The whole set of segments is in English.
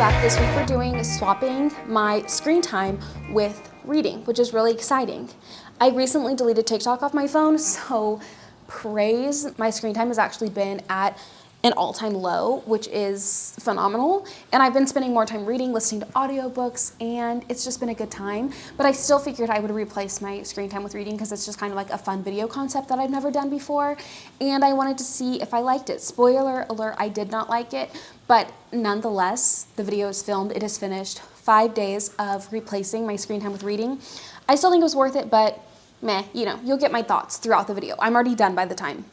back. This week we're doing swapping my screen time with reading, which is really exciting. I recently deleted TikTok off my phone, so praise. My screen time has actually been at an all-time low, which is phenomenal. And I've been spending more time reading, listening to audiobooks, and it's just been a good time. But I still figured I would replace my screen time with reading because it's just kind of like a fun video concept that I've never done before. And I wanted to see if I liked it. Spoiler alert, I did not like it, but nonetheless, the video is filmed, it is finished. 5 days of replacing my screen time with reading. I still think it was worth it, but meh, you'll get my thoughts throughout the video. I'm already done by the time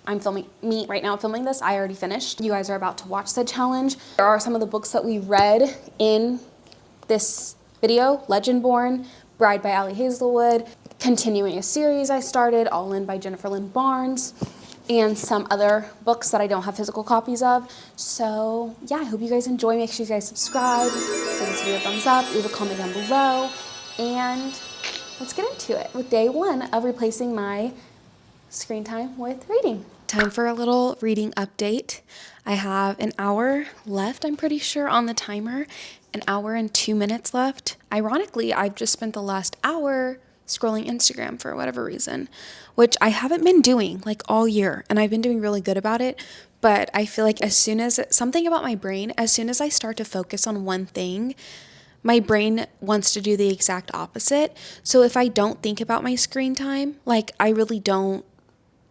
I'm filming this. I already finished. You guys are about to watch the challenge. There are some of the books that we read in this video: Legendborn, Bride by Ali Hazelwood, continuing a series I started, All In by Jennifer Lynn Barnes, and some other books that I don't have physical copies of. So yeah, I hope you guys enjoy. Make sure you guys subscribe, give this video a thumbs up, leave a comment down below, and let's get into it with day one of replacing my screen time with reading. Time for a little reading update. I have an hour left, I'm pretty sure, on the timer. An hour and 2 minutes left. Ironically, I've just spent the last hour scrolling Instagram for whatever reason, which I haven't been doing like all year, and I've been doing really good about it. But I feel like something about my brain, as soon as I start to focus on one thing, my brain wants to do the exact opposite. So if I don't think about my screen time, like I really don't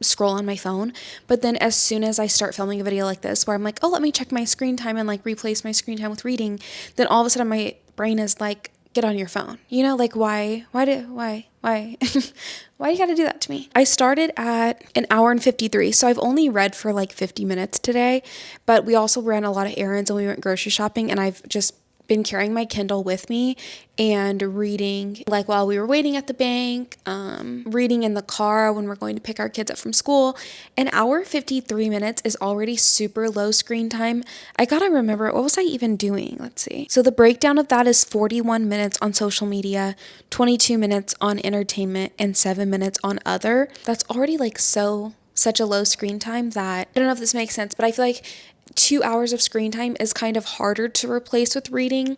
scroll on my phone. But then as soon as I start filming a video like this where I'm like, oh, let me check my screen time and like replace my screen time with reading, then all of a sudden my brain is like, get on your phone. Like why why why you gotta do that to me? I started at an hour and 53, so I've only read for like 50 minutes today, but we also ran a lot of errands and we went grocery shopping, and I've just been carrying my Kindle with me and reading, like while we were waiting at the bank, reading in the car when we're going to pick our kids up from school. An hour 53 minutes is already super low screen time. I gotta remember, what was I even doing? Let's see. So the breakdown of that is 41 minutes on social media, 22 minutes on entertainment, and 7 minutes on other. That's already like such a low screen time that, I don't know if this makes sense, but I feel like 2 hours of screen time is kind of harder to replace with reading,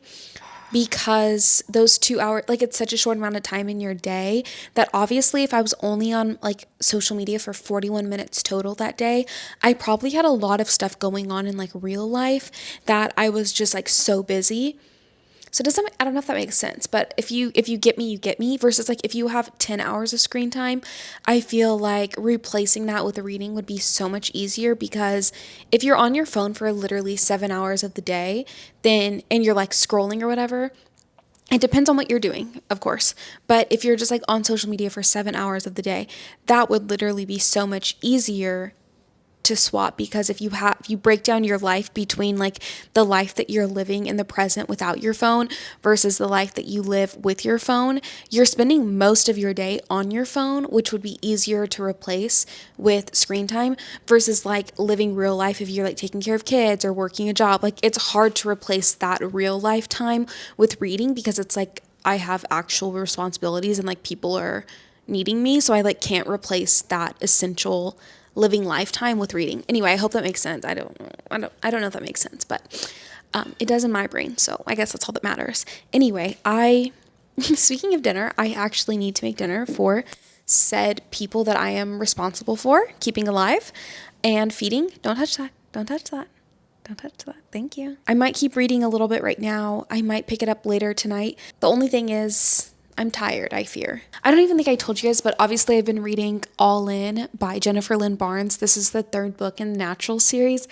because those 2 hours, like it's such a short amount of time in your day that obviously if I was only on like social media for 41 minutes total that day, I probably had a lot of stuff going on in like real life that I was just like so busy. So I don't know if that makes sense, but if you get me, you get me, versus like if you have 10 hours of screen time, I feel like replacing that with a reading would be so much easier, because if you're on your phone for literally 7 hours of the day, and you're like scrolling or whatever, it depends on what you're doing, of course, but if you're just like on social media for 7 hours of the day, that would literally be so much easier to swap, because if you break down your life between like the life that you're living in the present without your phone versus the life that you live with your phone, you're spending most of your day on your phone, which would be easier to replace with screen time, versus like living real life. If you're like taking care of kids or working a job, like it's hard to replace that real life time with reading, because it's like I have actual responsibilities and like people are needing me, so I like can't replace that essential living lifetime with reading. Anyway, I hope that makes sense. I don't know if that makes sense, but it does in my brain, so I guess that's all that matters. Anyway, speaking of dinner, I actually need to make dinner for said people that I am responsible for keeping alive and feeding. Don't touch that. Don't touch that. Don't touch that. Thank you. I might keep reading a little bit right now. I might pick it up later tonight. The only thing is, I'm tired, I fear. I don't even think I told you guys, but obviously I've been reading All In by Jennifer Lynn Barnes. This is the third book in the Natural series,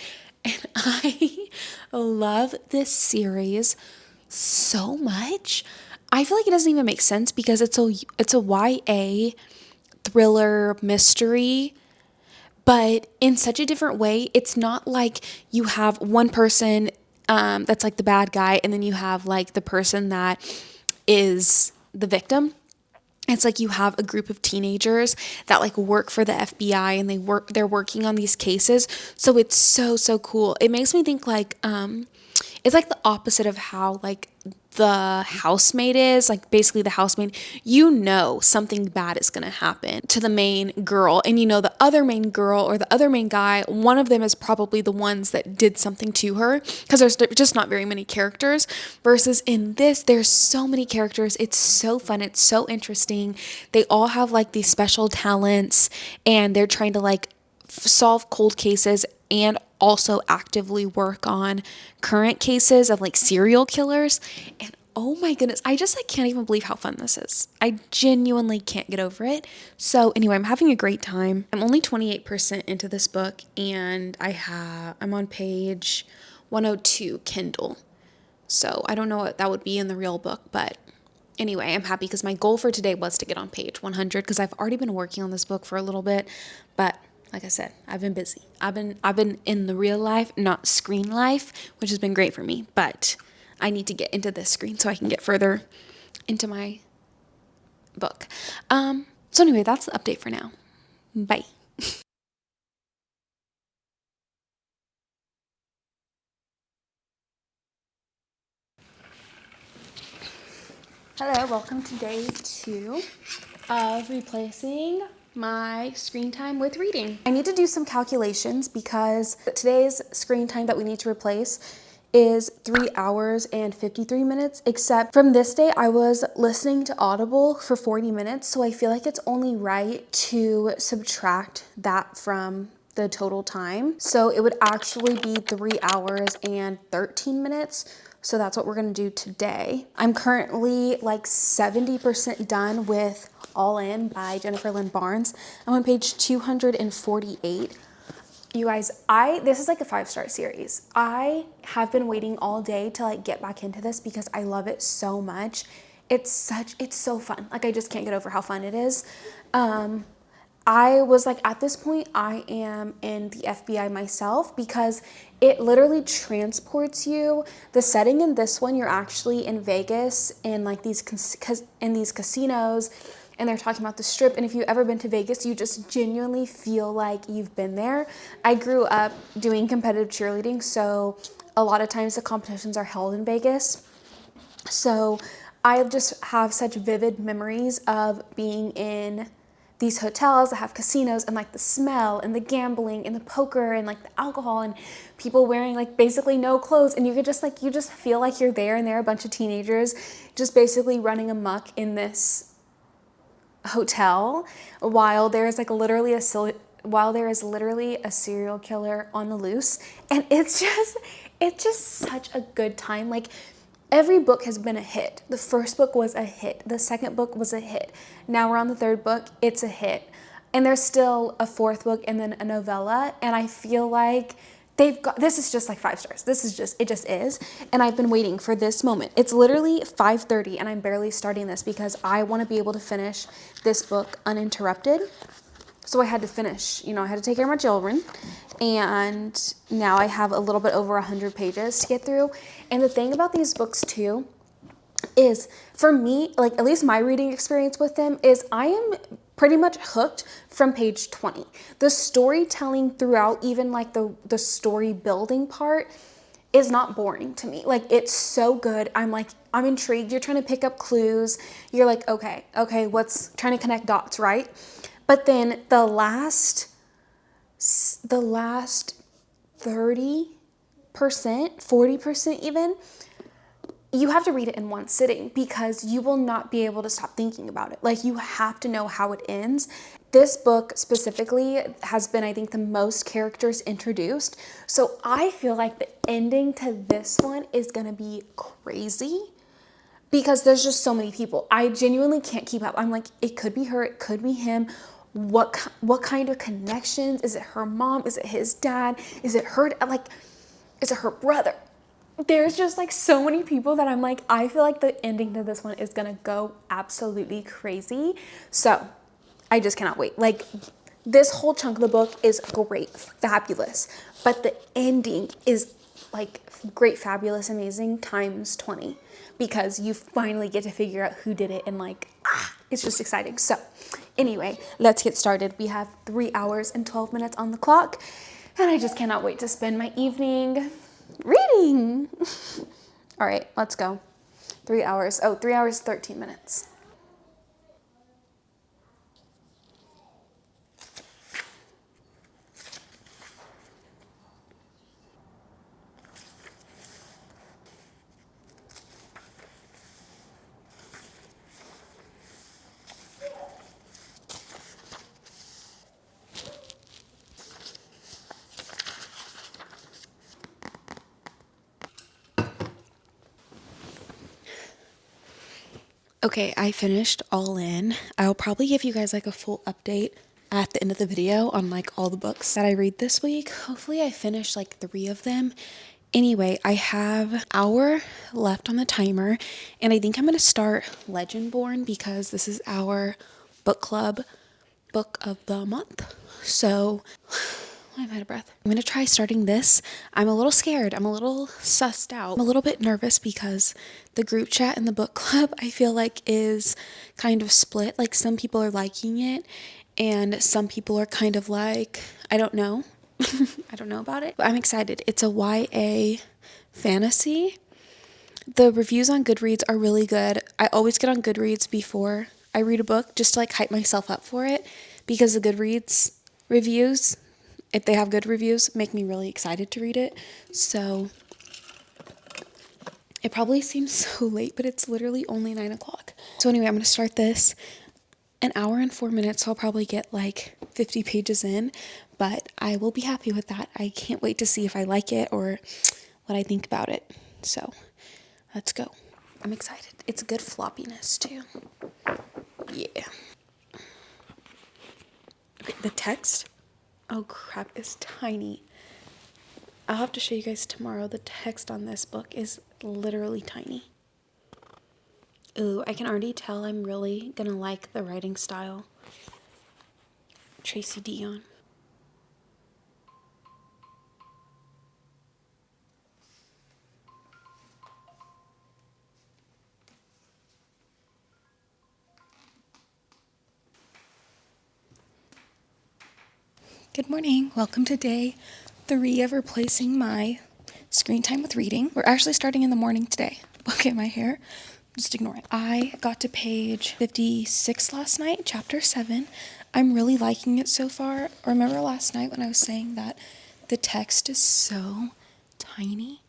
and I love this series so much. I feel like it doesn't even make sense, because it's a YA thriller mystery, but in such a different way. It's not like you have one person that's like the bad guy, and then you have like the person that is the victim. It's like you have a group of teenagers that like work for the FBI, and they're working on these cases. So it's so cool. It makes me think like it's like the opposite of how like the housemaid is, like basically the housemaid, you know something bad is going to happen to the main girl. And you know the other main girl or the other main guy, one of them is probably the ones that did something to her, because there's just not very many characters. Versus in this, there's so many characters. It's so fun. It's so interesting. They all have like these special talents, and they're trying to like solve cold cases and also actively work on current cases of like serial killers. And oh my goodness, I can't even believe how fun this is. I genuinely can't get over it. So anyway, I'm having a great time. I'm only 28% into this book, and I'm on page 102 Kindle. So I don't know what that would be in the real book, but anyway, I'm happy because my goal for today was to get on page 100, because I've already been working on this book for a little bit, but like I said, I've been busy. I've been in the real life, not screen life, which has been great for me, but I need to get into this screen so I can get further into my book. So anyway, that's the update for now. Bye. Hello, welcome to day 2 of replacing my screen time with reading. I need to do some calculations because today's screen time that we need to replace is 3 hours and 53 minutes, except from this day I was listening to Audible for 40 minutes, so I feel like it's only right to subtract that from the total time. So it would actually be 3 hours and 13 minutes. So that's what we're gonna do today. I'm currently like 70% done with All In by Jennifer Lynn Barnes. I'm on page 248. You guys, this is like a 5-star series. I have been waiting all day to like get back into this because I love it so much. It's so fun. Like I just can't get over how fun it is. I was like, at this point, I am in the FBI myself, because it literally transports you. The setting in this one, you're actually in Vegas in like these casinos, and they're talking about the Strip. And if you've ever been to Vegas, you just genuinely feel like you've been there. I grew up doing competitive cheerleading, so a lot of times the competitions are held in Vegas. So I just have such vivid memories of being in these hotels that have casinos, and like the smell and the gambling and the poker and like the alcohol and people wearing like basically no clothes, and you just feel like you're there, and there are a bunch of teenagers just basically running amok in this hotel while there is literally a serial killer on the loose. And it's just such a good time. Like, every book has been a hit. The first book was a hit. The second book was a hit. Now we're on the third book. It's a hit. And there's still a fourth book and then a novella. And I feel like this is just like 5 stars. It just is. And I've been waiting for this moment. It's literally 5:30 and I'm barely starting this because I want to be able to finish this book uninterrupted. So I had to finish, I had to take care of my children, and now I have a little bit over 100 pages to get through. And the thing about these books too is, for me, like at least my reading experience with them is I am pretty much hooked from page 20. The storytelling throughout, even like the story building part, is not boring to me. Like, it's so good. I'm intrigued. You're trying to pick up clues. You're like, okay, what's trying to connect dots, right? But then the last 30%, 40% even, you have to read it in one sitting because you will not be able to stop thinking about it. Like, you have to know how it ends. This book specifically has been, I think, the most characters introduced. So I feel like the ending to this one is gonna be crazy because there's just so many people. I genuinely can't keep up. I'm like, it could be her, it could be him. What kind of connections? Is it her mom? Is it his dad? Is it her, is it her brother? There's just like so many people that I'm like, I feel like the ending to this one is gonna go absolutely crazy. So I just cannot wait. Like, this whole chunk of the book is great, fabulous, but the ending is like great, fabulous, amazing times 20 because you finally get to figure out who did it, and it's just exciting. So anyway, let's get started. We have 3 hours and 12 minutes on the clock, and I just cannot wait to spend my evening reading. All right, let's go. 3 hours. Oh, 3 hours, 13 minutes. Okay, I finished All In. I'll probably give you guys like a full update at the end of the video on like all the books that I read this week. Hopefully I finished like 3 of them. Anyway, I have an hour left on the timer, and I think I'm going to start Legendborn because this is our book club book of the month. So I'm out of breath. I'm going to try starting this. I'm a little scared. I'm a little sussed out. I'm a little bit nervous because the group chat in the book club, I feel like, is kind of split. Like, some people are liking it and some people are kind of like, I don't know. I don't know about it, but I'm excited. It's a YA fantasy. The reviews on Goodreads are really good. I always get on Goodreads before I read a book just to like hype myself up for it, because the Goodreads reviews, if they have good reviews, make me really excited to read it. So it probably seems so late, but it's literally only 9 o'clock. So anyway, I'm going to start this. An hour and 4 minutes, so I'll probably get like 50 pages in, but I will be happy with that. I can't wait to see if I like it or what I think about it. So let's go. I'm excited. It's a good floppiness too. Yeah. Okay, the text, oh crap, is tiny. I'll have to show you guys tomorrow. The text on this book is literally tiny. Ooh, I can already tell I'm really gonna like the writing style. Tracy Deonn. Good morning. Welcome to day 3 of replacing my screen time with reading. We're actually starting in the morning today. Look at my hair. Just ignore it. I got to page 56 last night, chapter 7. I'm really liking it so far. Remember last night when I was saying that the text is so tiny?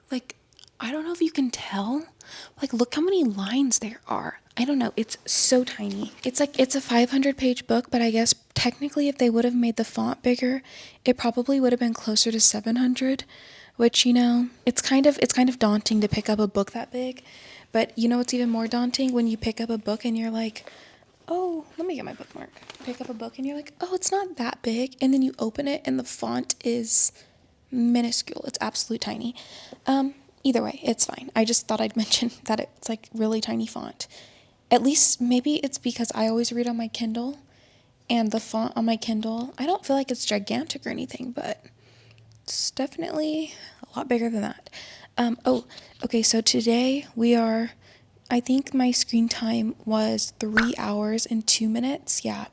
Like, I don't know if you can tell. Like, look how many lines there are. I don't know. It's so tiny. It's a 500-page book, but I guess technically if they would have made the font bigger, it probably would have been closer to 700, which, you know, it's kind of daunting to pick up a book that big. But you know what's even more daunting? When you pick up a book and you're like, oh, let me get my bookmark. Pick up a book and you're like, oh, it's not that big. And then you open it and the font is minuscule. It's absolutely tiny. Either way, it's fine. I just thought I'd mention that it's like really tiny font. At least maybe it's because I always read on my Kindle, and the font on my Kindle, I don't feel like it's gigantic or anything, but it's definitely a lot bigger than that. Okay, so today I think my screen time was 3 hours and 2 minutes, yeah.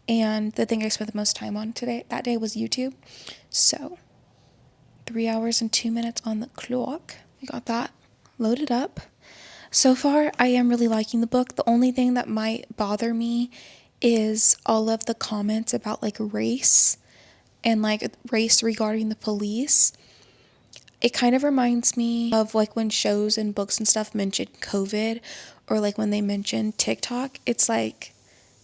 And the thing I spent the most time on that day was YouTube. So 3 hours and 2 minutes on the clock. We got that loaded up. So far, I am really liking the book. The only thing that might bother me is all of the comments about like race and like race regarding the police. It kind of reminds me of like when shows and books and stuff mention COVID, or like when they mention TikTok. It's like,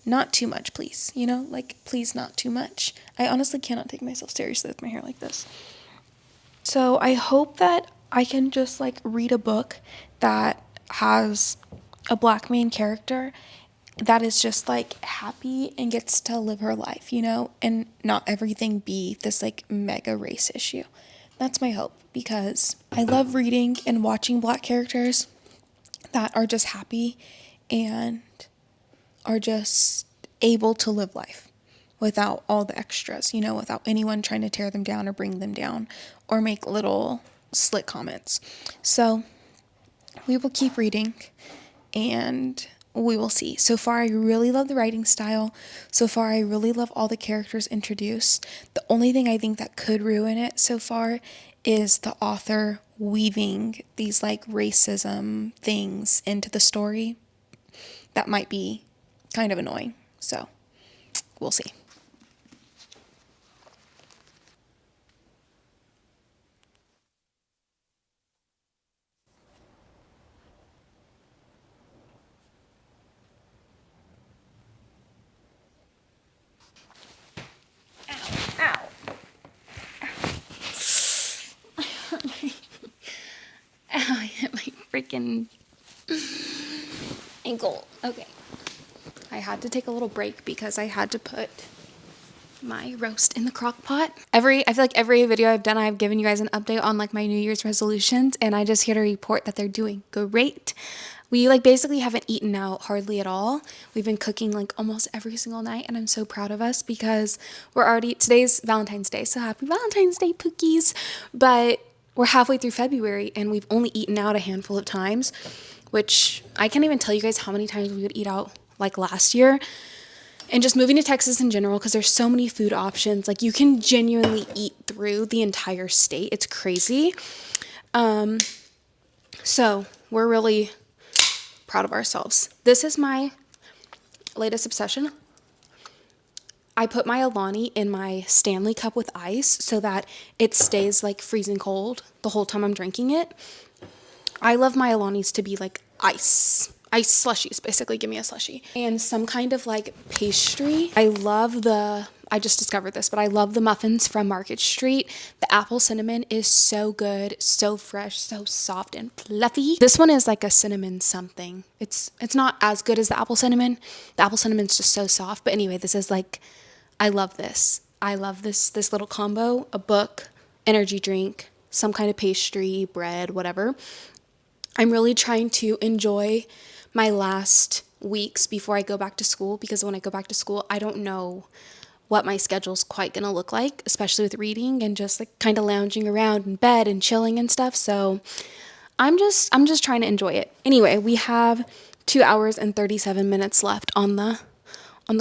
not too much, please. You know, like, please, not too much. I honestly cannot take myself seriously with my hair like this. So I hope that I can just like read a book that has a Black main character that is just like happy and gets to live her life, you know, and not everything be this like mega race issue. That's my hope, because I love reading and watching Black characters that are just happy and are just able to live life without all the extras, you know, without anyone trying to tear them down or bring them down or make little slick comments. So we will keep reading and we will see. So far, I really love the writing style. So far, I really love all the characters introduced. The only thing I think that could ruin it so far is the author weaving these like racism things into the story, that might be kind of annoying. So we'll see. Ow. Ow, I hit my freaking ankle. Okay. I had to take a little break because I had to put my roast in the crock pot. I feel like every video I've done, I've given you guys an update on like my New Year's resolutions, and I just here to report that they're doing great. We like basically haven't eaten out hardly at all. We've been cooking like almost every single night, and I'm so proud of us because today's Valentine's Day, so happy Valentine's Day, Pookies. But we're halfway through February and we've only eaten out a handful of times, which I can't even tell you guys how many times we would eat out like last year. And just moving to Texas in general, because there's so many food options, like you can genuinely eat through the entire state. It's crazy. So we're really proud of ourselves. This is my latest obsession. I put my Alani in my Stanley cup with ice so that it stays like freezing cold the whole time I'm drinking it. I love my Alanis to be like ice slushies, basically. Give me a slushie. And some kind of like pastry. I just discovered this, but I love the muffins from Market Street. The apple cinnamon is so good, so fresh, so soft and fluffy. This one is like a cinnamon something. It's not as good as the apple cinnamon. The apple cinnamon's just so soft. But anyway, this is like, I love this. I love this little combo, a book, energy drink, some kind of pastry, bread, whatever. I'm really trying to enjoy my last weeks before I go back to school, because when I go back to school, I don't know what my schedule's quite gonna look like, especially with reading and just like kind of lounging around in bed and chilling and stuff. So I'm just trying to enjoy it. Anyway, we have 2 hours and 37 minutes left on the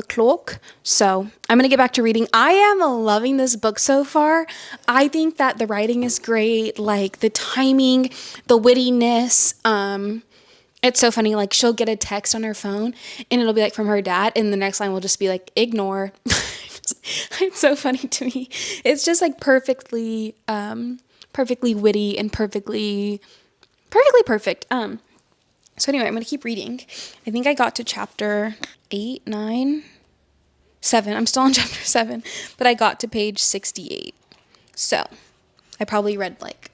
clock. So I'm going to get back to reading. I am loving this book so far. I think that the writing is great, like the timing, the wittiness. It's so funny. Like she'll get a text on her phone and it'll be like from her dad, and the next line will just be like, ignore. It's so funny to me. It's just like perfectly witty and perfectly perfect. So anyway, I'm going to keep reading. I think I got to chapter 8, 9, 7. I'm still on chapter 7, but I got to page 68. So I probably read like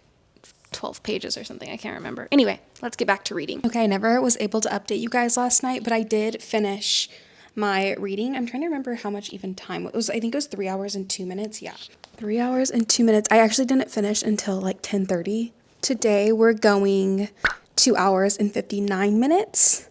12 pages or something. I can't remember. Anyway, let's get back to reading. Okay, I never was able to update you guys last night, but I did finish my reading. I'm trying to remember how much even time it was. I think it was 3 hours and 2 minutes. Yeah, 3 hours and 2 minutes. I actually didn't finish until like 10:30. Today we're going 2 hours and 59 minutes.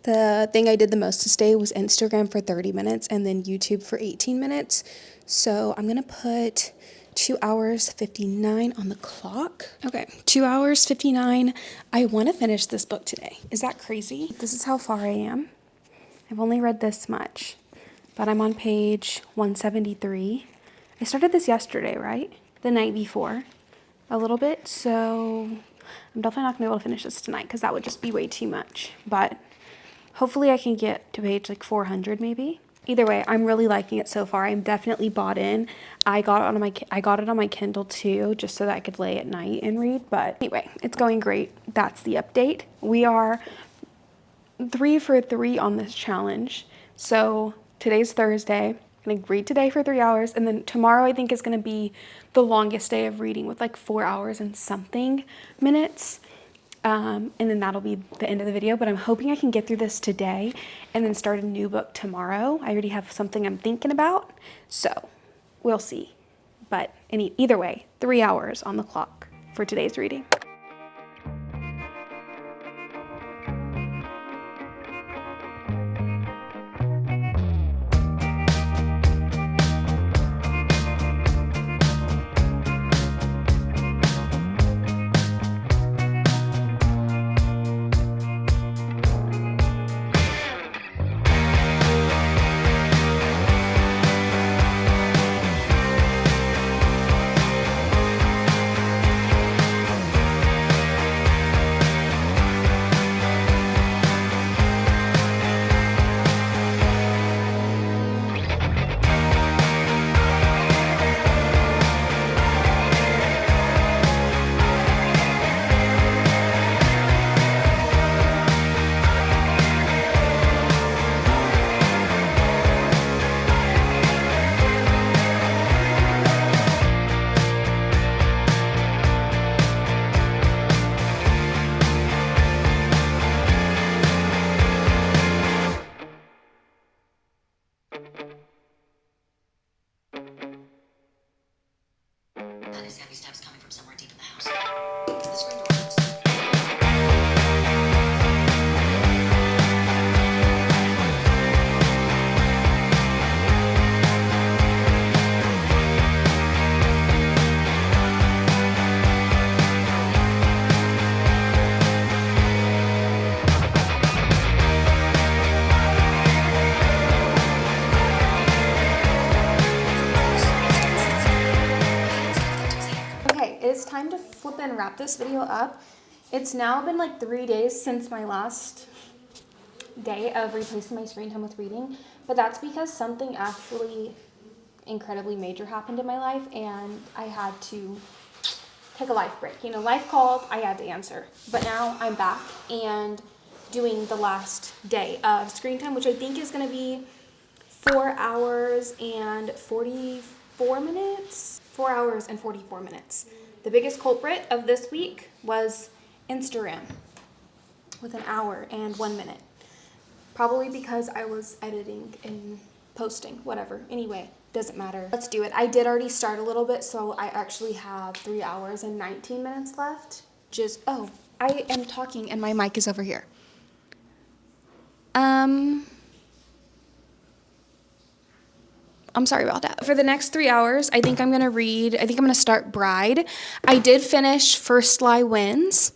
The thing I did the most today was Instagram for 30 minutes and then YouTube for 18 minutes. So I'm going to put 2 hours 59 on the clock. Okay, 2 hours 59. I want to finish this book today. Is that crazy? This is how far I am. I've only read this much, but I'm on page 173. I started this yesterday, right? The night before, a little bit. So I'm definitely not gonna be able to finish this tonight because that would just be way too much. But hopefully I can get to page like 400 maybe. Either way, I'm really liking it so far. I'm definitely bought in. I got it on my Kindle too, just so that I could lay at night and read. But anyway, it's going great. That's the update. We are 3 for 3 on this challenge. So today's Thursday. I'm gonna read today for 3 hours, and then tomorrow I think is gonna be the longest day of reading with like 4 hours and something minutes. And then that'll be the end of the video, but I'm hoping I can get through this today and then start a new book tomorrow. I already have something I'm thinking about, so we'll see. But either way, 3 hours on the clock for today's reading. up and wrap this video up. It's now been like 3 days since my last day of replacing my screen time with reading, but that's because something actually incredibly major happened in my life and I had to take a life break. You know, life called, I had to answer. But now I'm back and doing the last day of screen time, which I think is going to be 4 hours and 44 minutes. 4 hours and 44 minutes. The biggest culprit of this week was Instagram with 1 hour and 1 minute. Probably because I was editing and posting, whatever. Anyway, doesn't matter. Let's do it. I did already start a little bit, so I actually have 3 hours and 19 minutes left. Oh, I am talking and my mic is over here. I'm sorry about that. For the next 3 hours, I think I'm gonna start Bride. I did finish First Lie Wins.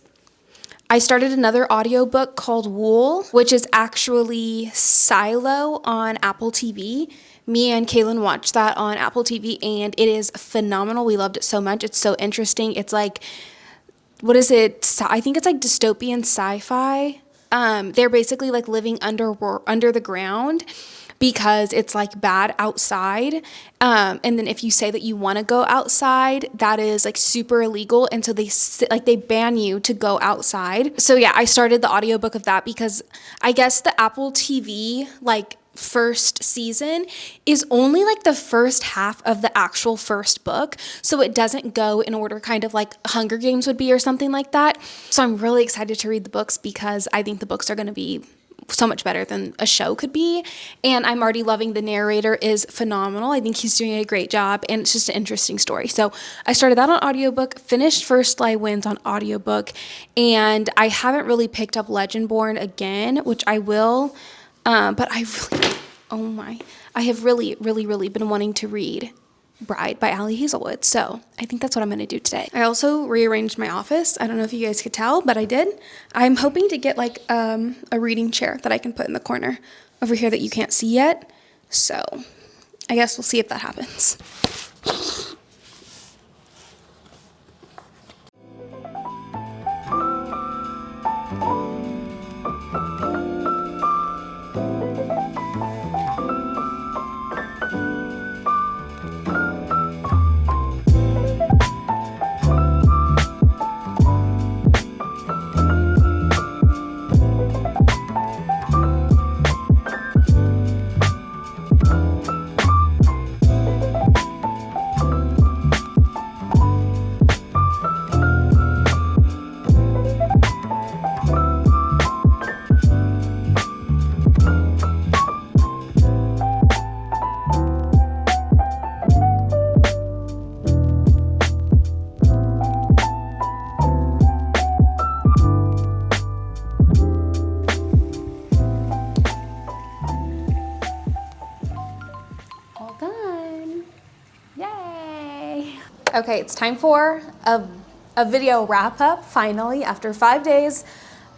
I started another audiobook called Wool, which is actually Silo on Apple TV. Me and Kaylin watched that on Apple TV and it is phenomenal. We loved it so much. It's so interesting. It's like, what is it? I think it's like dystopian sci-fi. They're basically like living under the ground because it's like bad outside. And then if you say that you want to go outside, that is like super illegal. And so they ban you to go outside. So yeah, I started the audiobook of that because I guess the Apple TV like first season is only like the first half of the actual first book. So it doesn't go in order kind of like Hunger Games would be or something like that. So I'm really excited to read the books because I think the books are going to be so much better than a show could be. And I'm already loving the narrator is phenomenal. I think he's doing a great job and it's just an interesting story. So I started that on audiobook, finished First Lie Wins on audiobook, and I haven't really picked up Legendborn again, which I will. But I have really been wanting to read Bride by Ali Hazelwood. So I think that's what I'm going to do today. I also rearranged my office. I don't know if you guys could tell, but I did. I'm hoping to get like a reading chair that I can put in the corner over here that you can't see yet. So I guess we'll see if that happens. Okay, it's time for a video wrap up, finally, after 5 days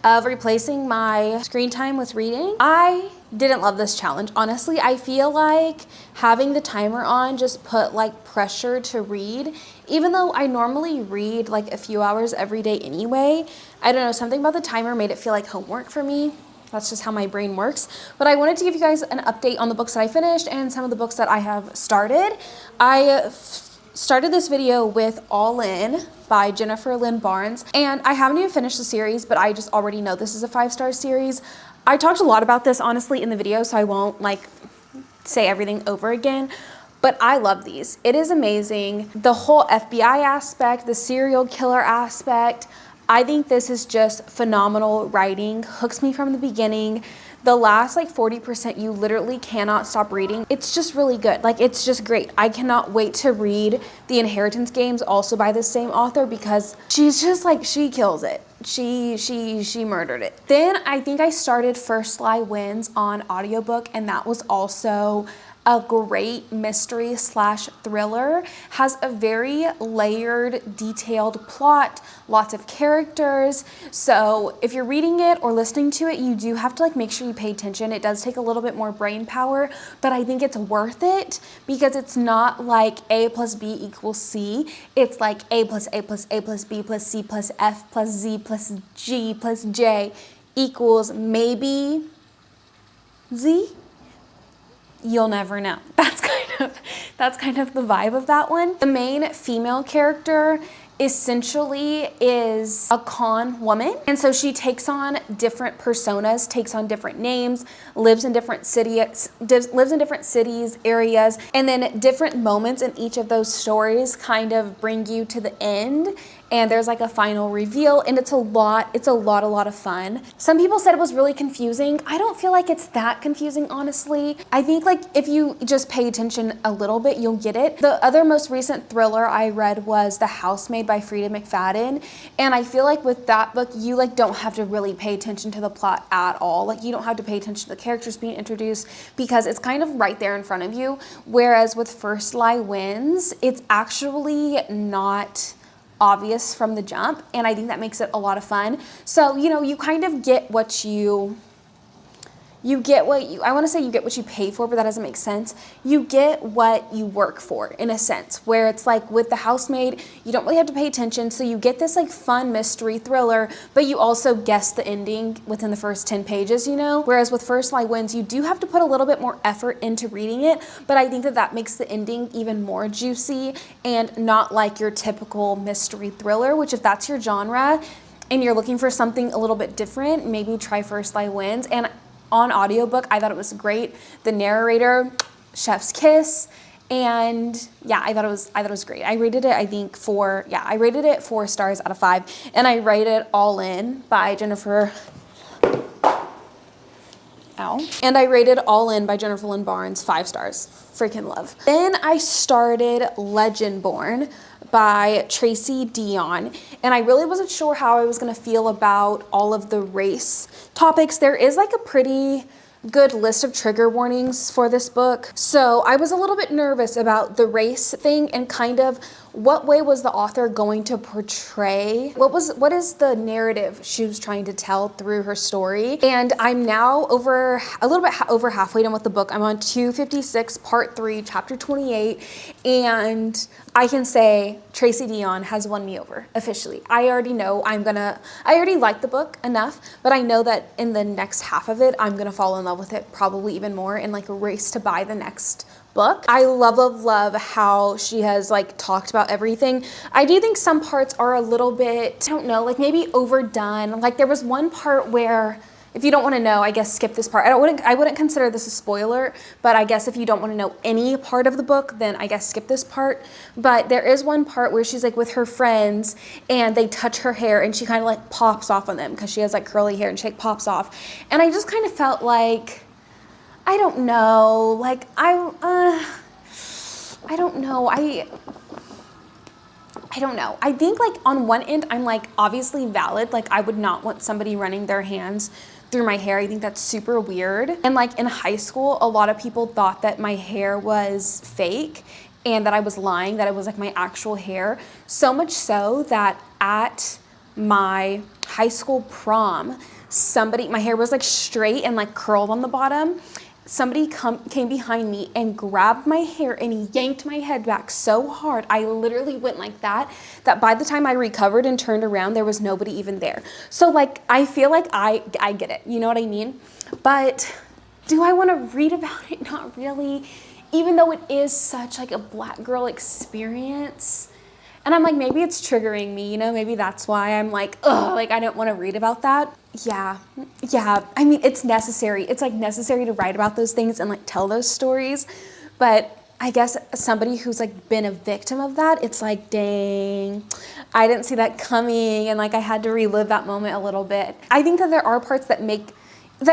of replacing my screen time with reading. I didn't love this challenge. Honestly, I feel like having the timer on just put like pressure to read. Even though I normally read like a few hours every day anyway, I don't know, something about the timer made it feel like homework for me. That's just how my brain works. But I wanted to give you guys an update on the books that I finished and some of the books that I have started. I started this video with All In by Jennifer Lynn Barnes, and I haven't even finished the series, but I just already know this is a 5-star series. I talked a lot about this honestly in the video, so I won't like say everything over again, but I love these. It is amazing. The whole FBI aspect, the serial killer aspect, I think this is just phenomenal writing, hooks me from the beginning. The last like 40%, you literally cannot stop reading. It's just really good. Like, it's just great. I cannot wait to read The Inheritance Games, also by the same author, because she's just like, she kills it. She murdered it. Then I think I started First Lie Wins on audiobook, and that was also a great mystery slash thriller, has a very layered, detailed plot, lots of characters. So if you're reading it or listening to it, you do have to like make sure you pay attention. It does take a little bit more brain power, but I think it's worth it because it's not like A plus B equals C. It's like A plus A plus A plus B plus C plus F plus Z plus G plus J equals maybe Z. You'll never know. That's kind of the vibe of that one. The main female character essentially is a con woman, and so she takes on different personas, takes on different names, lives in different cities, areas, and then different moments in each of those stories kind of bring you to the end, and there's like a final reveal, and it's a lot of fun. Some people said it was really confusing. I don't feel like it's that confusing, honestly. I think like if you just pay attention a little bit, you'll get it. The other most recent thriller I read was The Housemaid by Frida McFadden, and I feel like with that book, you like don't have to really pay attention to the plot at all. Like you don't have to pay attention to the characters being introduced because it's kind of right there in front of you. Whereas with First Lie Wins, it's actually not obvious from the jump, and I think that makes it a lot of fun. So, you know, you kind of get what you get what you, I want to say you get what you pay for, but that doesn't make sense. You get what you work for in a sense, where it's like with The Housemaid, you don't really have to pay attention. So you get this like fun mystery thriller, but you also guess the ending within the first 10 pages, you know? Whereas with First Lie Wins, you do have to put a little bit more effort into reading it, but I think that that makes the ending even more juicy and not like your typical mystery thriller, which if that's your genre and you're looking for something a little bit different, maybe try First Lie Wins. And on audiobook, I thought it was great. The narrator, chef's kiss, and yeah, I thought it was great. I rated it, I think I rated it 4 stars out of 5, and I rated All In by Jennifer. And I rated All In by Jennifer Lynn Barnes 5 stars. Freaking love. Then I started Legendborn by Tracy Deonn, and I really wasn't sure how I was gonna feel about all of the race topics. There is like a pretty good list of trigger warnings for this book, so I was a little bit nervous about the race thing and kind of what way was the author going to portray, what is the narrative she was trying to tell through her story. And I'm now over halfway done with the book. I'm on 256 part 3 chapter 28, and I can say Tracy Deonn has won me over officially. I already know I already like the book enough, but I know that in the next half of it I'm gonna fall in love with it probably even more and like race to buy the next book. I love how she has like talked about everything. I do think some parts are a little bit, I don't know, like maybe overdone. Like there was one part where, if you don't want to know, I guess skip this part. I wouldn't consider this a spoiler, but I guess if you don't want to know any part of the book, then I guess skip this part. But there is one part where she's like with her friends and they touch her hair and she kind of like pops off on them because she has like curly hair and she like pops off. And I just kind of felt like, I don't know, like I don't know. I don't know. I think like on one end, I'm like obviously valid. Like I would not want somebody running their hands through my hair. I think that's super weird. And like in high school, a lot of people thought that my hair was fake and that I was lying, that it was like my actual hair. So much so that at my high school prom, my hair was like straight and like curled on the bottom. Somebody came behind me and grabbed my hair and yanked my head back so hard. I literally went like that by the time I recovered and turned around, there was nobody even there. So like, I feel like I get it, you know what I mean? But do I want to read about it? Not really, even though it is such like a Black girl experience. And I'm like, maybe it's triggering me, you know, maybe that's why I'm like, ugh, like I don't want to read about that. Yeah. I mean, it's necessary. It's like necessary to write about those things and like tell those stories. But I guess somebody who's like been a victim of that, it's like, dang, I didn't see that coming. And like, I had to relive that moment a little bit. I think that there are parts that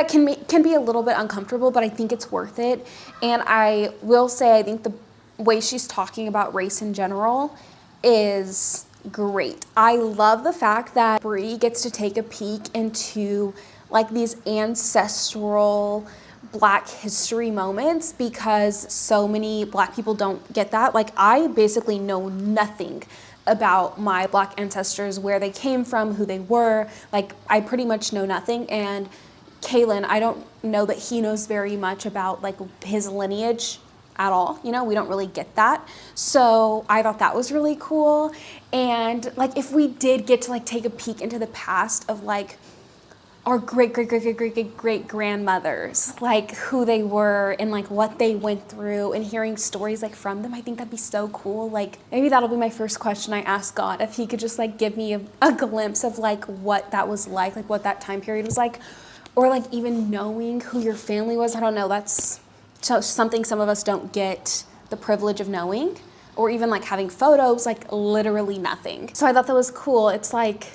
can be a little bit uncomfortable, but I think it's worth it. And I will say, I think the way she's talking about race in general is great. I love the fact that Bree gets to take a peek into like these ancestral Black history moments because so many Black people don't get that. Like, I basically know nothing about my Black ancestors, where they came from, who they were. Like, I pretty much know nothing. And Kalen, I don't know that he knows very much about like his lineage at all. You know, we don't really get that. So I thought that was really cool. And like, if we did get to like take a peek into the past of like our great grandmothers, like who they were and like what they went through, and hearing stories like from them, I think that'd be so cool. Like, maybe that'll be my first question I ask God, if he could just like give me a glimpse of like what that was like what that time period was like, or like even knowing who your family was. I don't know, that's something some of us don't get the privilege of knowing, or even like having photos, like literally nothing. So I thought that was cool. It's like,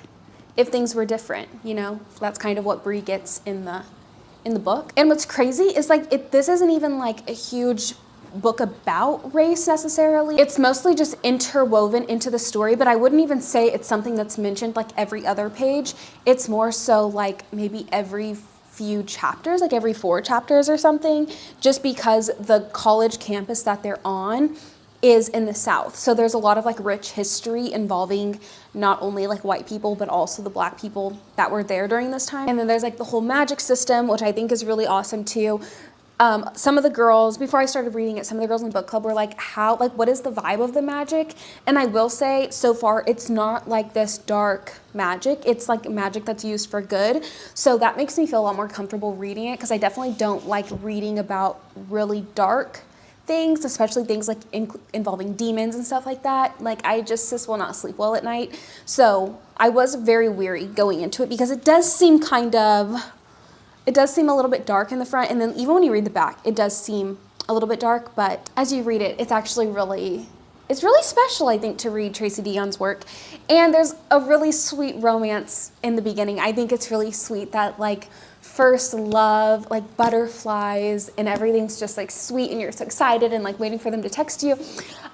if things were different, you know, that's kind of what Bree gets in the book. And what's crazy is like, this isn't even like a huge book about race necessarily. It's mostly just interwoven into the story, but I wouldn't even say it's something that's mentioned like every other page. It's more so like maybe every few chapters, like every 4 chapters or something, just because the college campus that they're on is in the South. So there's a lot of like rich history involving not only like white people, but also the Black people that were there during this time. And then there's like the whole magic system, which I think is really awesome too. Some of the girls, before I started reading it, some of the girls in the book club were like, what is the vibe of the magic? And I will say, so far, it's not like this dark magic. It's like magic that's used for good. So that makes me feel a lot more comfortable reading it, because I definitely don't like reading about really dark things, especially things like involving demons and stuff like that. Like, I just will not sleep well at night. So I was very weary going into it, because it does seem a little bit dark in the front, and then even when you read the back, it does seem a little bit dark, but as you read it, it's actually it's really special, I think, to read Tracy Deon's work. And there's a really sweet romance in the beginning. I think it's really sweet that like first love, like butterflies, and everything's just like sweet, and you're so excited and like waiting for them to text you.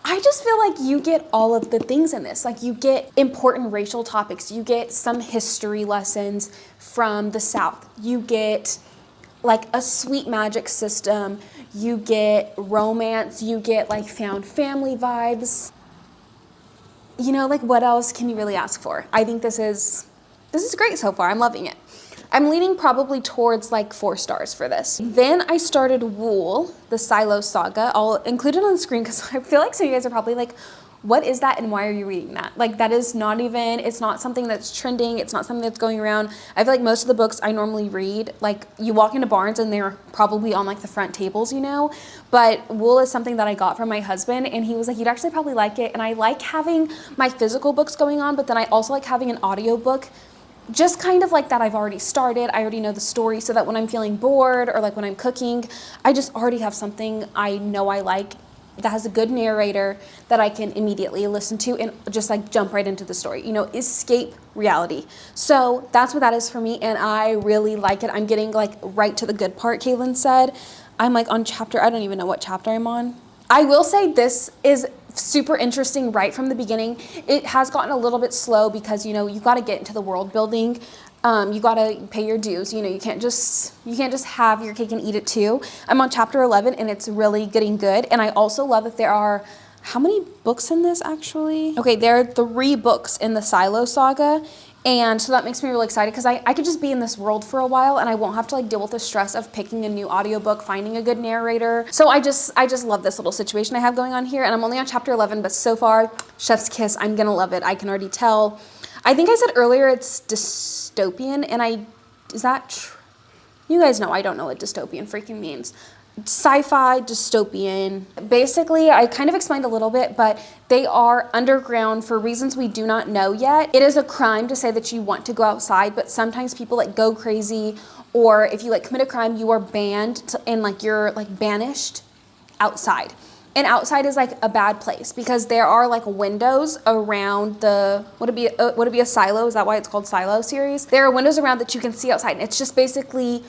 I just feel like you get all of the things in this. Like, you get important racial topics, you get some history lessons from the South, you get like a sweet magic system, you get romance, you get like found family vibes. You know, like, what else can you really ask for? I think this is great so far. I'm loving it. I'm leaning probably towards like 4 stars for this. Then I started Wool, the Silo Saga. I'll include it on the screen because I feel like some of you guys are probably like, what is that and why are you reading that? Like, that is not even, it's not something that's trending. It's not something that's going around. I feel like most of the books I normally read, like, you walk into Barnes and they're probably on like the front tables, you know? But Wool is something that I got from my husband, and he was like, you'd actually probably like it. And I like having my physical books going on, but then I also like having an audiobook, just kind of like that I've already started. I already know the story, so that when I'm feeling bored or like when I'm cooking, I just already have something I know I like that has a good narrator that I can immediately listen to and just like jump right into the story, you know, escape reality. So that's what that is for me, and I really like it. I'm getting like right to the good part, Kaylin said. I'm like on chapter, I don't even know what chapter I'm on. I will say this is super interesting right from the beginning. It has gotten a little bit slow because, you know, you got to get into the world building. You got to pay your dues. You know, you can't just have your cake and eat it too. I'm on chapter 11 and it's really getting good. And I also love that there are, how many books in this actually? Okay, there are 3 books in the Silo Saga. And so that makes me really excited because I could just be in this world for a while and I won't have to like deal with the stress of picking a new audiobook, finding a good narrator. So I just love this little situation I have going on here, and I'm only on chapter 11, but so far, chef's kiss, I'm gonna love it. I can already tell. I think I said earlier it's dystopian, and is that you guys know I don't know what dystopian freaking means. Sci-fi, dystopian. Basically, I kind of explained a little bit, but they are underground for reasons we do not know yet. It is a crime to say that you want to go outside, but sometimes people like go crazy, or if you like commit a crime, you are banned and like you're like banished outside. And outside is like a bad place because there are like windows around the, would it be a silo? Is that why it's called Silo series? There are windows around that you can see outside, and it's just basically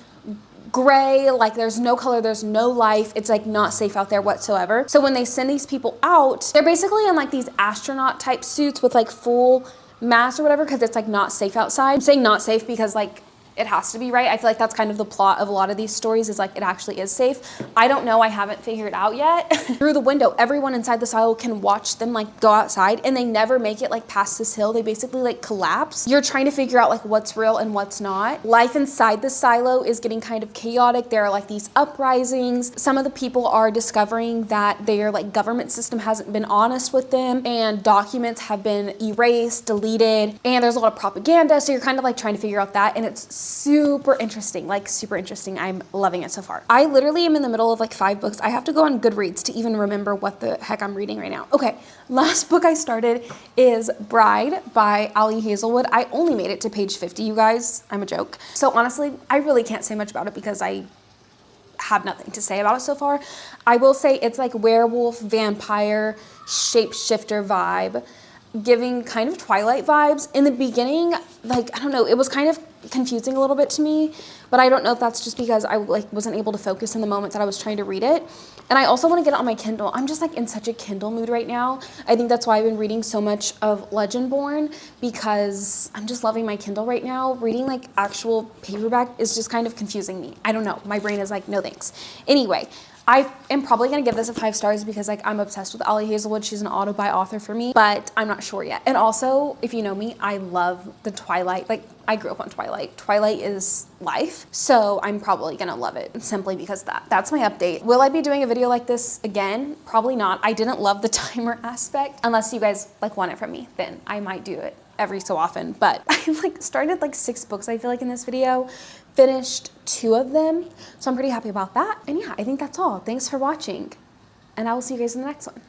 gray, like there's no color, there's no life. It's like not safe out there whatsoever. So when they send these people out, they're basically in like these astronaut type suits with like full mask or whatever, because it's like not safe outside. I'm saying not safe because like it has to be right. I feel like that's kind of the plot of a lot of these stories, is like it actually is safe. I don't know, I haven't figured it out yet. Through the window, everyone inside the silo can watch them like go outside, and they never make it like past this hill. They basically like collapse. You're trying to figure out like what's real and what's not. Life inside the silo is getting kind of chaotic. There are like these uprisings. Some of the people are discovering that their like government system hasn't been honest with them, and documents have been erased, deleted, and there's a lot of propaganda. So you're kind of like trying to figure out that, and it's super interesting, like super interesting. I'm loving it so far. I literally am in the middle of like 5 books. I have to go on Goodreads to even remember what the heck I'm reading right now. Okay, last book I started is Bride by Ali Hazelwood. I only made it to page 50, you guys. I'm a joke. So honestly, I really can't say much about it because I have nothing to say about it so far. I will say it's like werewolf, vampire, shapeshifter vibe, giving kind of Twilight vibes. In the beginning, like, I don't know, it was kind of confusing a little bit to me, but I don't know if that's just because I like wasn't able to focus in the moment that I was trying to read it. And I also want to get it on my Kindle. I'm just like in such a Kindle mood right now. I think that's why I've been reading so much of Legendborn, because I'm just loving my Kindle right now. Reading like actual paperback is just kind of confusing me. I don't know. My brain is like, no thanks. Anyway, I am probably gonna give this a 5 stars because like I'm obsessed with Ali Hazelwood. She's an auto-buy author for me, but I'm not sure yet. And also, if you know me, I love the Twilight. Like, I grew up on Twilight. Twilight is life. So I'm probably gonna love it simply because that's my update. Will I be doing a video like this again? Probably not. I didn't love the timer aspect. Unless you guys like want it from me, then I might do it every so often. But I like started like 6 books, I feel like, in this video. Finished 2 of them, so I'm pretty happy about that. And yeah, I think that's all. Thanks for watching, and I will see you guys in the next one.